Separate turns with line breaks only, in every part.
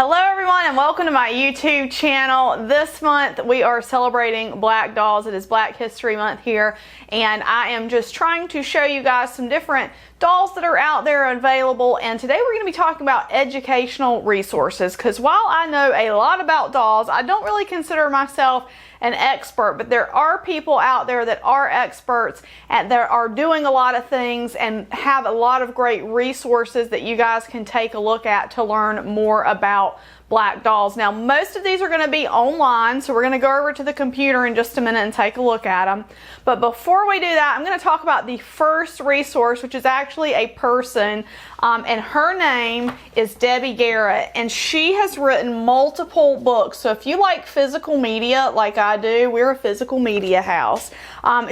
Hello everyone and welcome to my YouTube channel. This month we are celebrating Black Dolls. It is Black History Month here, and I am just trying to show you guys some different dolls that are out there available. And today we're going to be talking about educational resources, because while I know a lot about dolls, I don't really consider myself an expert, but there are people out there that are experts and that are doing a lot of things and have a lot of great resources that you guys can take a look at to learn more about Black dolls. Now, most of these are going to be online, so we're going to go over to the computer in just a minute and take a look at them. But before we do that, I'm going to talk about the first resource, which is actually a person, and her name is Debbie Garrett, and she has written multiple books. So if you like physical media like I do, we're a physical media house.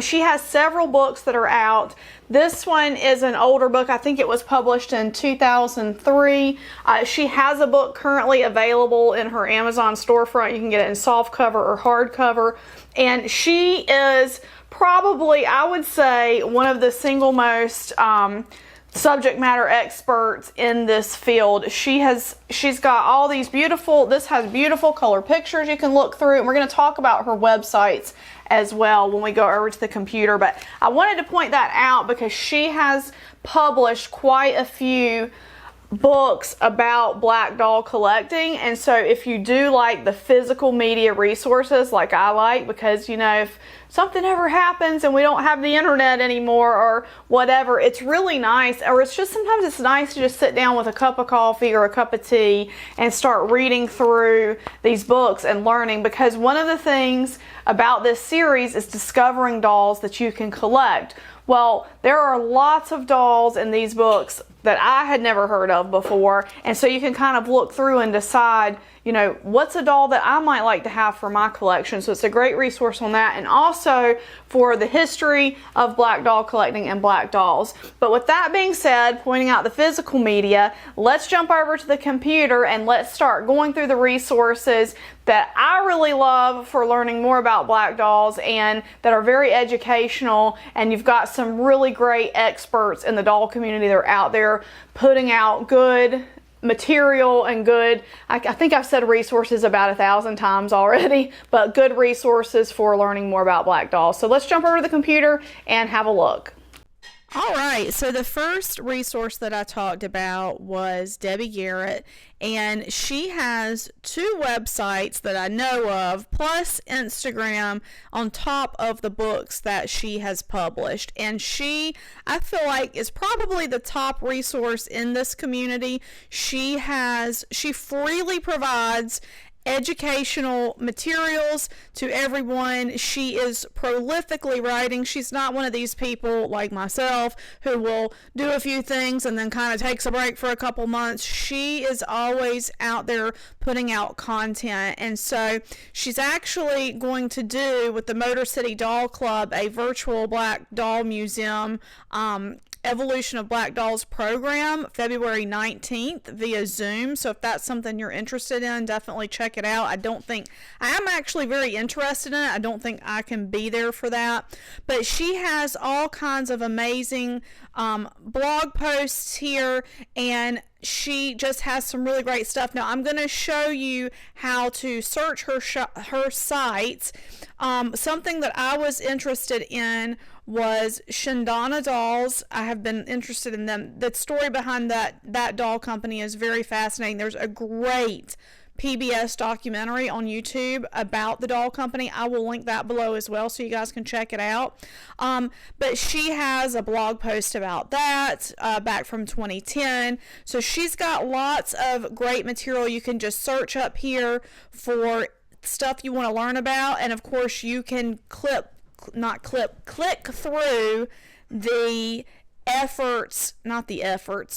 She has several books that are out. This one is an older book. I think it was published in 2003. She has a book currently available in her Amazon storefront. You can get it in softcover or hardcover. And she is probably, I would say, one of the single most subject matter experts in this field. She's got all these beautiful, this has beautiful color pictures you can look through, and we're going to talk about her websites as well when we go over to the computer. But I wanted to point that out because she has published quite a few books about Black doll collecting. And so if you do like the physical media resources like I like, because you know, if something ever happens and we don't have the internet anymore or whatever, it's really nice, or it's just sometimes it's nice to just sit down with a cup of coffee or a cup of tea and start reading through these books and learning. Because one of the things about this series is discovering dolls that you can collect. Well, there are lots of dolls in these books that I had never heard of before, and so you can kind of look through and decide, you know, what's a doll that I might like to have for my collection. So it's a great resource on that, and also for the history of Black doll collecting and Black dolls. But with that being said, pointing out the physical media, let's jump over to the computer and let's start going through the resources that I really love for learning more about Black dolls and that are very educational. And you've got some really great experts in the doll community that are out there putting out good material and good, I think I've said resources about 1,000 times already, but good resources for learning more about Black dolls. So let's jump over to the computer and have a look. All right, so the first resource that I talked about was Debbie Garrett, and she has 2 websites that I know of, plus Instagram on top of the books that she has published. And she, I feel like, is probably the top resource in this community. She freely provides educational materials to everyone. She is prolifically writing. She's not one of these people like myself who will do a few things and then kind of takes a break for a couple months. She is always out there putting out content, and so she's actually going to do with the Motor City Doll Club a virtual Black doll museum Evolution of Black Dolls program February 19th via Zoom. So if that's something you're interested in, definitely check it out. I am actually very interested in it. I don't think I can be there for that, but she has all kinds of amazing blog posts here, and she just has some really great stuff. Now I'm going to show you how to search her sites. Something that I was interested in was Shindana Dolls. I have been interested in them. The story behind that doll company is very fascinating. There's a great PBS documentary on YouTube about the doll company. I will link that below as well so you guys can check it out. But she has a blog post about that back from 2010. So she's got lots of great material. You can just search up here for stuff you want to learn about, and of course you can click through the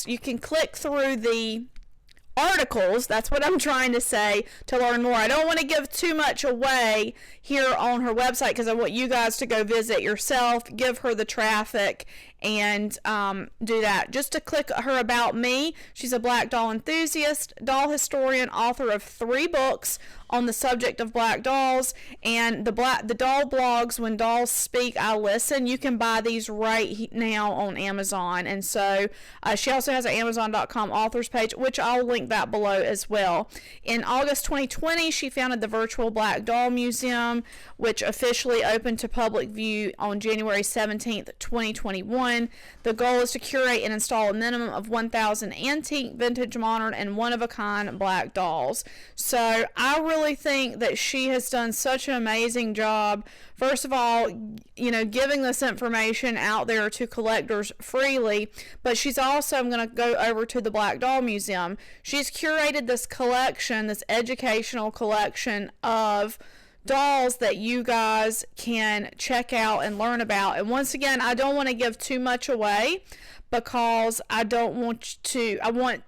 you can click through the articles, that's what I'm trying to say, to learn more. I don't want to give too much away here on her website because I want you guys to go visit yourself, give her the traffic, and do that. Just to click her About Me, she's a black doll enthusiast, doll historian, author of 3 books on the subject of black dolls, and the doll blogs, When Dolls Speak I Listen. You can buy these right now on Amazon. And so she also has an Amazon.com authors page, which I'll link that below as well. In August 2020, she founded the Virtual Black Doll Museum, which officially opened to public view on January 17th, 2021. The goal is to curate and install a minimum of 1,000 antique, vintage, modern, and one-of-a-kind black dolls. So I really think that she has done such an amazing job. First of all, giving this information out there to collectors freely, but she's also, I'm going to go over to the Black Doll Museum. She's curated this collection, this educational collection of dolls that you guys can check out and learn about. And once again, I don't want to give too much away, because I want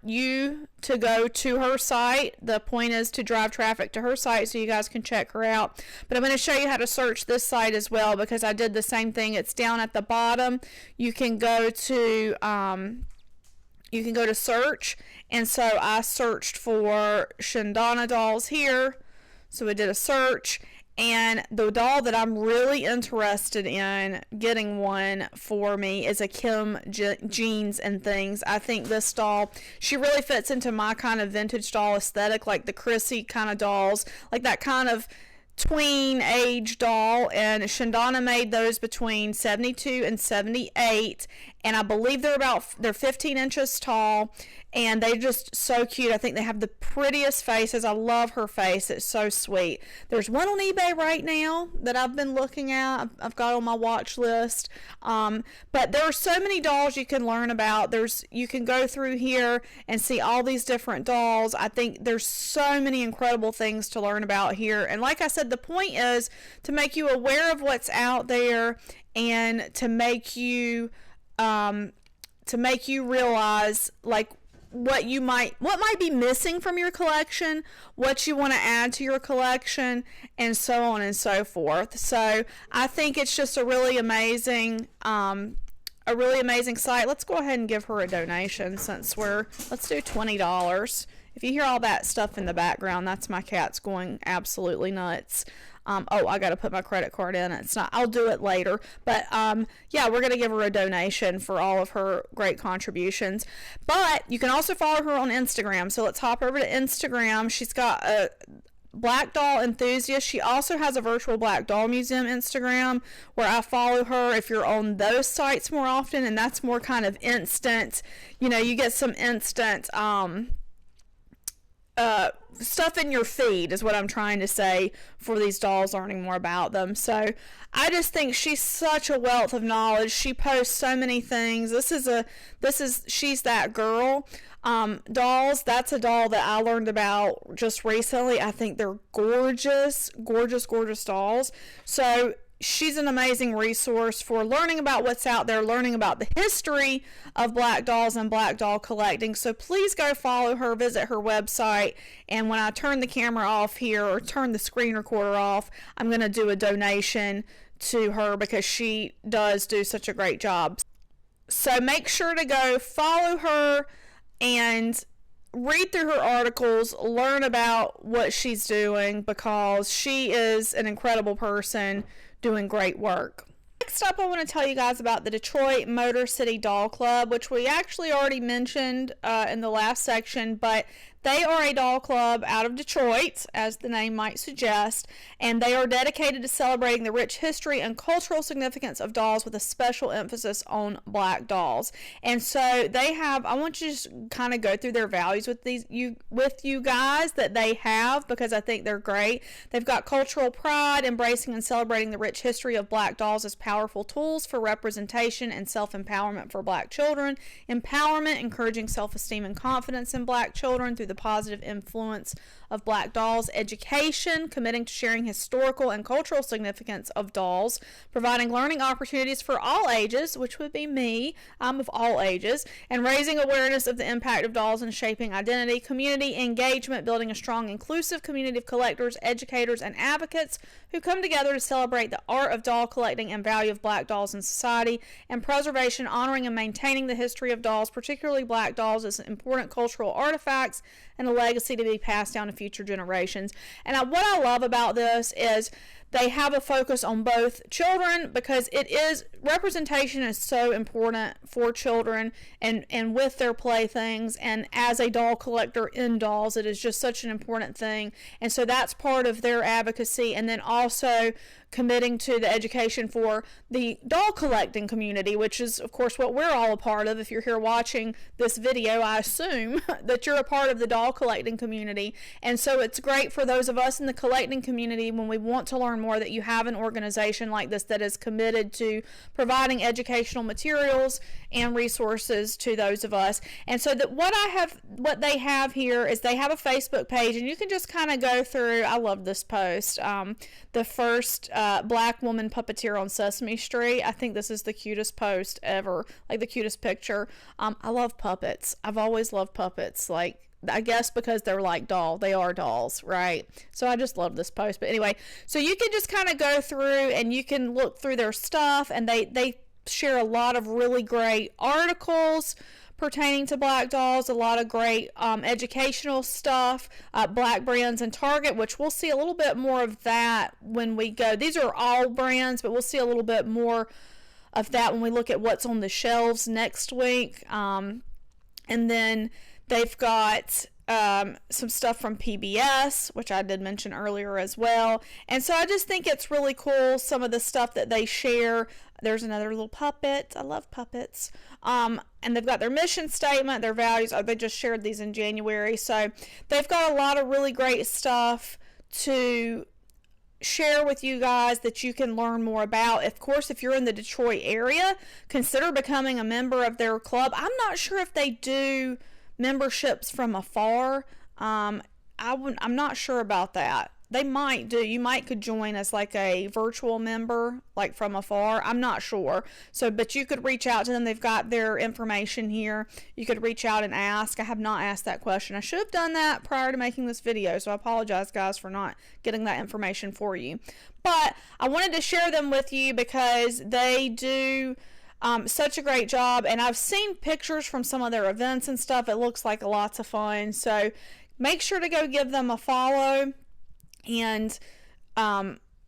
you to go to her site. The point is to drive traffic to her site so you guys can check her out. But I'm going to show you how to search this site as well, because I did the same thing. It's down at the bottom. You can go to search, and so I searched for Shindana dolls here. So we did a search, and the doll that I'm really interested in getting one for me is a Kim Jeans and Things. I think this doll, she really fits into my kind of vintage doll aesthetic, like the Chrissy kind of dolls, like that kind of tween age doll. And Shindana made those between 72 and 78, and I believe they're 15 inches tall, and they're just so cute. I think they have the prettiest faces. I love her face. It's so sweet. There's one on eBay right now that I've been looking at. I've got on my watch list. But there are so many dolls you can learn about. You can go through here and see all these different dolls. I think there's so many incredible things to learn about here. And like I said, the point is to make you aware of what's out there, and to make you realize like what might be missing from your collection, what you want to add to your collection, and so on and so forth. So I think it's just a really amazing site. Let's go ahead and give her a donation, let's do $20. If you hear all that stuff in the background, that's my cats going absolutely nuts. I got to put my credit card in. I'll do it later. But yeah, we're going to give her a donation for all of her great contributions. But you can also follow her on Instagram. So let's hop over to Instagram. She's got a Black Doll Enthusiast. She also has a Virtual Black Doll Museum Instagram, where I follow her if you're on those sites more often, and that's more kind of instant, you get some instant stuff in your feed is what I'm trying to say for these dolls, learning more about them. So I just think she's such a wealth of knowledge. She posts so many things. She's that girl. Dolls, that's a doll that I learned about just recently. I think they're gorgeous, gorgeous, gorgeous dolls. So she's an amazing resource for learning about what's out there, learning about the history of black dolls and black doll collecting. So please go follow her, visit her website, and when I turn the camera off here, or turn the screen recorder off, I'm going to do a donation to her, because she does do such a great job. So make sure to go follow her and read through her articles, learn about what she's doing, because she is an incredible person doing great work. Next up, I want to tell you guys about the Detroit Motor City Doll Club, which we actually already mentioned in the last section, but they are a doll club out of Detroit, as the name might suggest, and they are dedicated to celebrating the rich history and cultural significance of dolls, with a special emphasis on black dolls. And so they have, I want you to just kind of go through their values with you guys that they have, because I think they're great. They've got cultural pride, embracing and celebrating the rich history of black dolls as powerful tools for representation and self-empowerment for black children. Empowerment, encouraging self-esteem and confidence in black children through the the positive influence of Black dolls. Education, committing to sharing historical and cultural significance of dolls. Providing learning opportunities for all ages, which would be me, I'm of all ages. And raising awareness of the impact of dolls in shaping identity. Community engagement, building a strong, inclusive community of collectors, educators, and advocates who come together to celebrate the art of doll collecting and value of Black dolls in society. And preservation, honoring and maintaining the history of dolls, particularly Black dolls, as important cultural artifacts and a legacy to be passed down to future generations. And what I love about this is they have a focus on both children, because representation is so important for children and with their playthings, and as a doll collector in dolls, it is just such an important thing. And so that's part of their advocacy. And then also committing to the education for the doll collecting community, which is of course what we're all a part of. If you're here watching this video, I assume that you're a part of the doll collecting community. And so it's great for those of us in the collecting community, when we want to learn more, that you have an organization like this that is committed to providing educational materials and resources to those of us. And so that what they have here is they have a Facebook page, and you can just kind of go through. I love this post. The first Black woman puppeteer on Sesame Street. I think this is the cutest post ever, like the cutest picture. I love puppets. I've always loved puppets, like, I guess because they're like they are dolls, right? So I just love this post. But anyway, so you can just kind of go through and you can look through their stuff, and they share a lot of really great articles pertaining to Black dolls, a lot of great educational stuff, Black brands and Target, which we'll see a little bit more of that when we go. These are all brands, but we'll see a little bit more of that when we look at what's on the shelves next week. And then they've got some stuff from PBS, which I did mention earlier as well. And so I just think it's really cool, some of the stuff that they share. There's another little puppet. I love puppets. And they've got their mission statement, their values. They just shared these in January. So they've got a lot of really great stuff to share with you guys that you can learn more about. Of course, if you're in the Detroit area, consider becoming a member of their club. I'm not sure if they do memberships from afar. I'm not sure about that. They might do. You could join as like a virtual member, like from afar. I'm not sure. So, but you could reach out to them. They've got their information here. You could reach out and ask. I have not asked that question. I should have done that prior to making this video. So I apologize, guys, for not getting that information for you. But I wanted to share them with you because they do such a great job, and I've seen pictures from some of their events and stuff. It looks like lots of fun. So make sure to go give them a follow and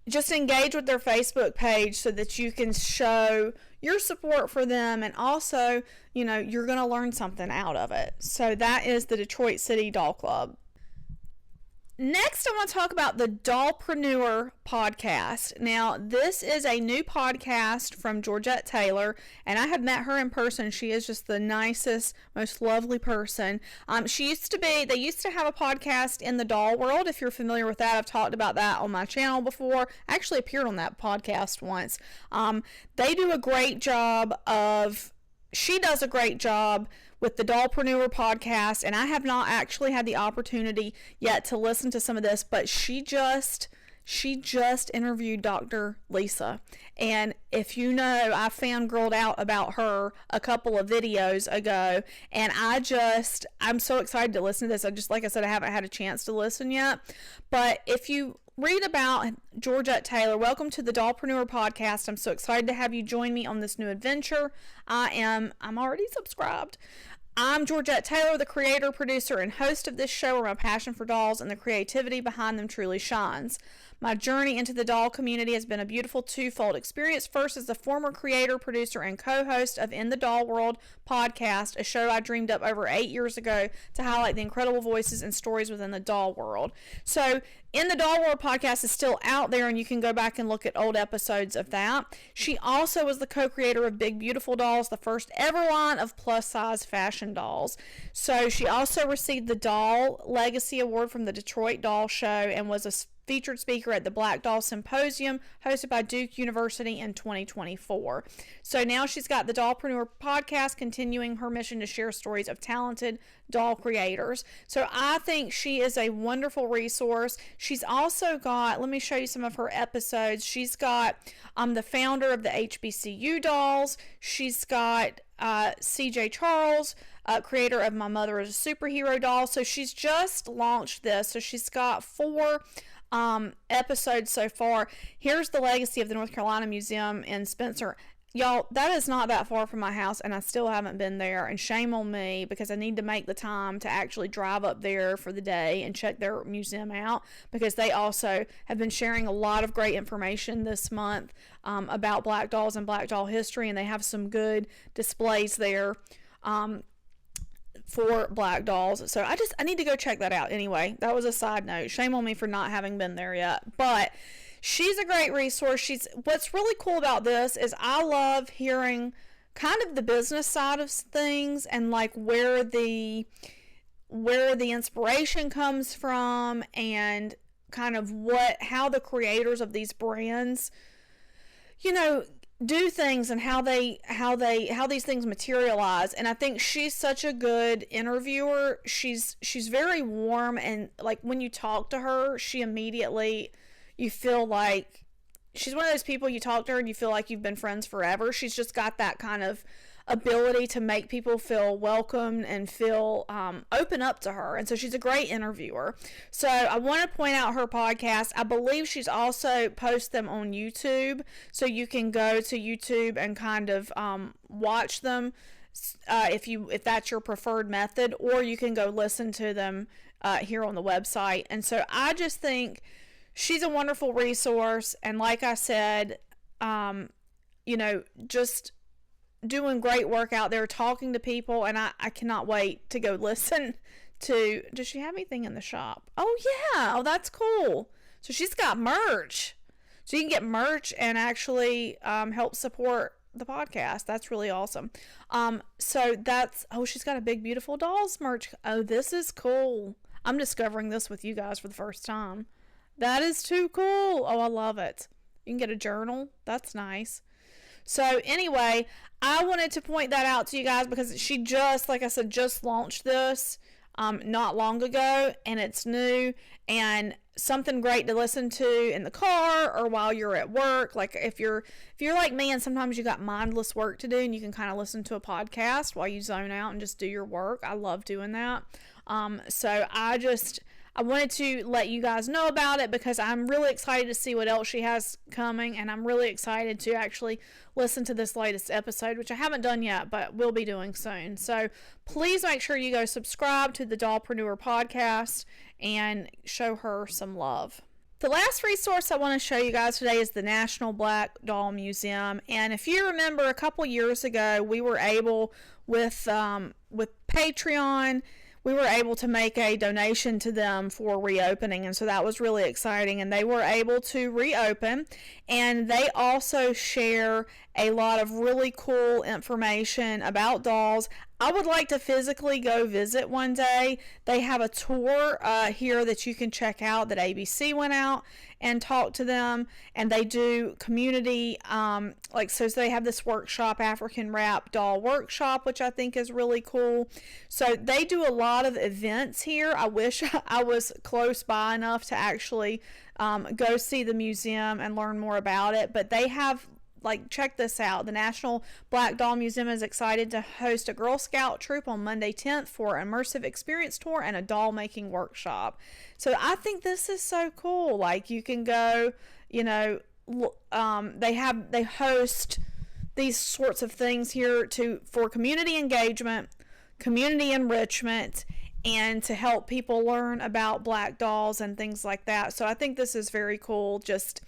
just engage with their Facebook page so that you can show your support for them, and also, you're going to learn something out of it. So that is the Detroit City Doll Club. Next, I want to talk about the Dollpreneur podcast. Now, this is a new podcast from Georgette Taylor, and I have met her in person. She is just the nicest, most lovely person. They used to have a podcast in the doll world. If you're familiar with that, I've talked about that on my channel before. I actually appeared on that podcast once. They do a great job She does a great job with the Dollpreneur podcast, and I have not actually had the opportunity yet to listen to some of this, but she just interviewed Dr. Lisa, and if you know, I fangirled out about her a couple of videos ago, and I'm so excited to listen to this. Like I said, I haven't had a chance to listen yet, but if you read about Georgette Taylor, welcome to the Dollpreneur podcast. I'm so excited to have you join me on this new adventure. I'm already subscribed. I'm Georgette Taylor, the creator, producer, and host of this show, where my passion for dolls and the creativity behind them truly shines. My journey into the doll community has been a beautiful twofold experience. First, as a former creator, producer, and co-host of In the Doll World podcast, a show I dreamed up over 8 years ago to highlight the incredible voices and stories within the doll world. So, In the Doll World podcast is still out there, and you can go back and look at old episodes of that. She also was the co-creator of Big Beautiful Dolls, the first ever line of plus-size fashion dolls. So she also received the Doll Legacy Award from the Detroit Doll Show, and was a featured speaker at the Black Doll Symposium hosted by Duke University in 2024. So now she's got the Dollpreneur podcast, continuing her mission to share stories of talented doll creators. So I think she is a wonderful resource. She's also got, let me show you some of her episodes. She's got the founder of the HBCU dolls. She's got CJ Charles, creator of My Mother is a Superhero doll. So she's just launched this. So she's got 4 episodes so far. Here's the legacy of the North Carolina Museum in Spencer. Y'all, that is not that far from my house, and I still haven't been there, and shame on me, because I need to make the time to actually drive up there for the day and check their museum out, because they also have been sharing a lot of great information this month about black dolls and black doll history, and they have some good displays there for black dolls. So I need to go check that out. Anyway, that was a side note. Shame on me for not having been there yet, but she's a great resource. What's really cool about this is I love hearing kind of the business side of things, and like where the inspiration comes from, and kind of how the creators of these brands, do things, and how these things materialize. And I think she's such a good interviewer. She's very warm, and like when you talk to her, you feel like she's one of those people, you talk to her and you feel like you've been friends forever. She's just got that kind of ability to make people feel welcome and feel open up to her. And so she's a great interviewer. So I want to point out her podcast. I believe she's also posts them on YouTube. So you can go to YouTube and kind of watch them if that's your preferred method, or you can go listen to them here on the website. And so I just think she's a wonderful resource, and like I said, just doing great work out there, talking to people, and I cannot wait to go listen to, does she have anything in the shop? Oh yeah, oh that's cool. So she's got merch. So you can get merch and actually help support the podcast. That's really awesome. She's got a Big Beautiful Dolls merch. Oh, this is cool. I'm discovering this with you guys for the first time. That is too cool. Oh, I love it. You can get a journal. That's nice. So anyway, I wanted to point that out to you guys because she just, like I said, just launched this not long ago, and it's new and something great to listen to in the car or while you're at work. Like if you're like me and sometimes you got mindless work to do and you can kind of listen to a podcast while you zone out and just do your work. I love doing that. So I wanted to let you guys know about it because I'm really excited to see what else she has coming, and I'm really excited to actually listen to this latest episode, which I haven't done yet, but will be doing soon. So please make sure you go subscribe to the Dollpreneur podcast and show her some love. The last resource I want to show you guys today is the National Black Doll Museum. And if you remember, a couple years ago, we were able, with Patreon, we were able to make a donation to them for reopening, and so that was really exciting, and they were able to reopen, and they also share a lot of really cool information about dolls. I would like to physically go visit one day. They have a tour here that you can check out that ABC went out and talked to them, and they do community, so they have this workshop, African Wrap Doll Workshop, which I think is really cool. So they do a lot of events here. I wish I was close by enough to actually go see the museum and learn more about it, but they have, check this out. The National Black Doll Museum is excited to host a Girl Scout troop on Monday 10th for an immersive experience tour and a doll making workshop. So I think this is so cool. You can go, they host these sorts of things here for community engagement, community enrichment, and to help people learn about black dolls and things like that. So I think this is very cool. Just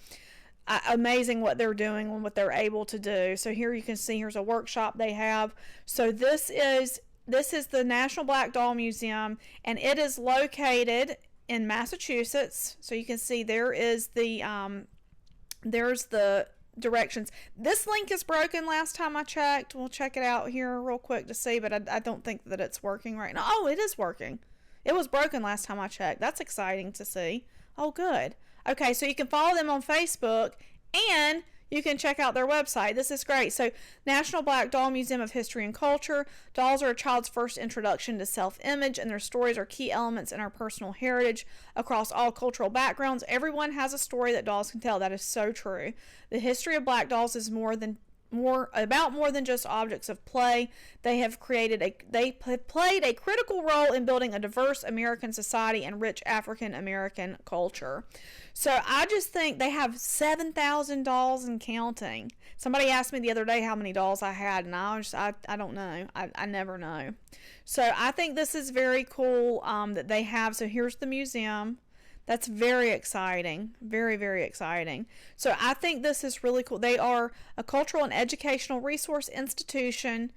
amazing what they're doing and what they're able to do. So here you can see, here's a workshop they have. So this is the National Black Doll Museum, and it is located in Massachusetts. So you can see there is there's the directions. This link is broken last time I checked. We'll check it out here real quick to see, but I don't think that it's working right now. Oh, it is working. It was broken last time I checked. That's exciting to see. Oh, good. Okay, so you can follow them on Facebook, and you can check out their website. This is great. So, National Black Doll Museum of History and Culture. Dolls are a child's first introduction to self-image, and their stories are key elements in our personal heritage across all cultural backgrounds. Everyone has a story that dolls can tell. That is so true. The history of black dolls is more than just objects of play. They have played a critical role in building a diverse American society and rich African American culture. So I just think they have 7,000 dolls and counting. Somebody asked me the other day how many dolls I had, and I don't know. I never know. So I think this is very cool that they have. So here's the museum. That's very exciting. Very, very exciting. So I think this is really cool. They are a cultural and educational resource institution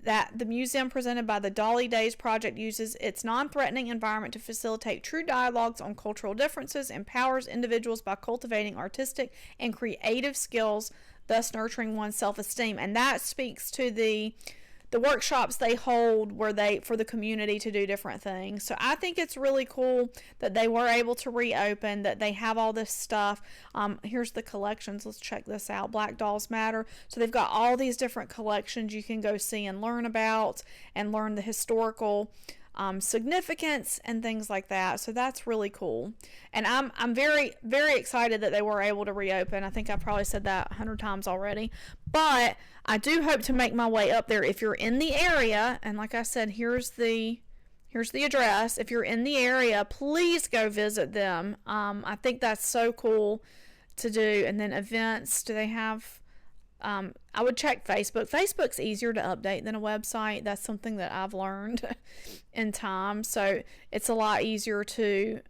that the museum presented by the Dolly Days Project uses its non-threatening environment to facilitate true dialogues on cultural differences, empowers individuals by cultivating artistic and creative skills, thus nurturing one's self-esteem. And that speaks to the workshops they hold for the community to do different things. So I think it's really cool that they were able to reopen, that they have all this stuff. Here's the collections. Let's check this out. Black Dolls Matter. So they've got all these different collections you can go see and learn about and learn the historical significance and things like that. So that's really cool. And I'm very, very excited that they were able to reopen. I think I probably said that 100 times already. But I do hope to make my way up there if you're in the area. And like I said, here's the address. If you're in the area, please go visit them. I think that's so cool to do. And then events, do they have... I would check Facebook. Facebook's easier to update than a website. That's something that I've learned in time. So it's a lot easier to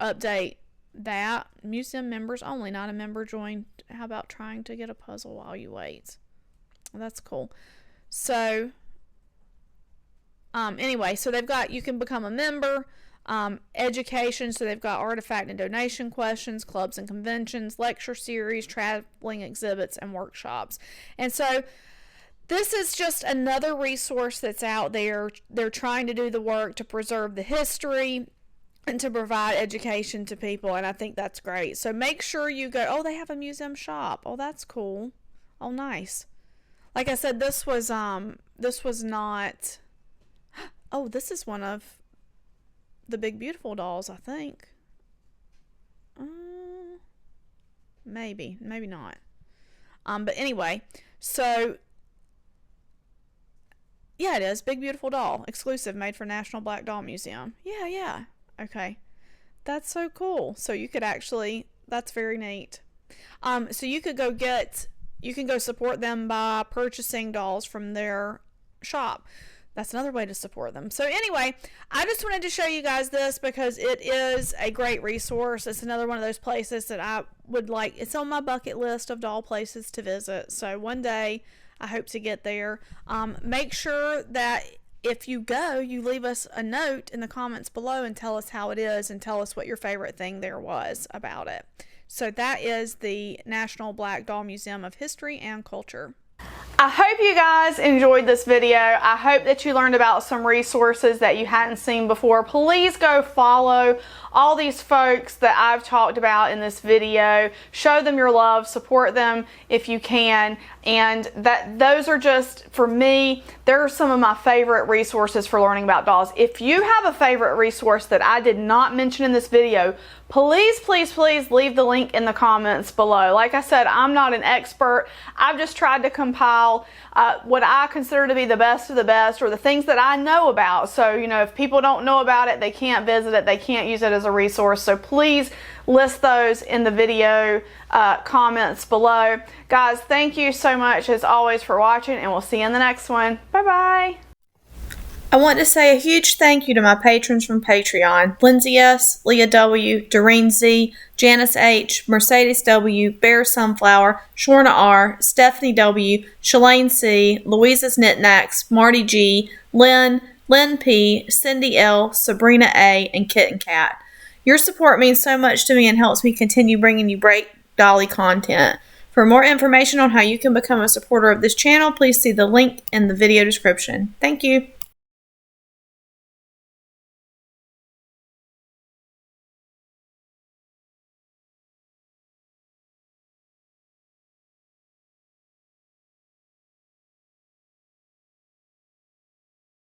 update that. Museum members only, not a member joined. How about trying to get a puzzle while you wait? Well, that's cool. So anyway, so they've got, you can become a member. Education, so they've got artifact and donation questions, clubs and conventions, lecture series, traveling exhibits, and workshops. And so this is just another resource that's out there. They're trying to do the work to preserve the history and to provide education to people, and I think that's great. So make sure you go. Oh, they have a museum shop. Oh, that's cool. Oh, nice. Like I said, this was not. Oh, this is one of the Big Beautiful dolls, I think. Maybe not. But anyway, so yeah, it is Big Beautiful Doll, exclusive, made for National Black Doll Museum. Yeah. Okay, that's so cool. So you could actually, that's very neat. So you can go support them by purchasing dolls from their shop. That's another way to support them. So anyway, I just wanted to show you guys this because it is a great resource. It's another one of those places that I would like. It's on my bucket list of doll places to visit. So one day I hope to get there. Make sure that if you go, you leave us a note in the comments below and tell us how it is and tell us what your favorite thing there was about it. So that is the National Black Doll Museum of History and Culture. I hope you guys enjoyed this video. I hope that you learned about some resources that you hadn't seen before. Please go follow all these folks that I've talked about in this video. Show them your love, support them if you can. And those are just, for me, they're some of my favorite resources for learning about dolls. If you have a favorite resource that I did not mention in this video, please leave the link in the comments below. Like I said, I'm not an expert. I've just tried to compile what I consider to be the best of the best, or the things that I know about. So, you know, if people don't know about it, they can't visit it, they can't use it as a resource. So please list those in the video comments below. Guys, thank you so much as always for watching, and we'll see you in the next one. Bye-bye. I want to say a huge thank you to my patrons from Patreon: Lindsay S., Leah W., Doreen Z., Janice H., Mercedes W., Bear Sunflower, Shorna R., Stephanie W., Shalane C., Louisa's Knickknacks, Marty G., Lynn P., Cindy L., Sabrina A., and Kitten Cat. Your support means so much to me and helps me continue bringing you great dolly content. For more information on how you can become a supporter of this channel, please see the link in the video description. Thank you.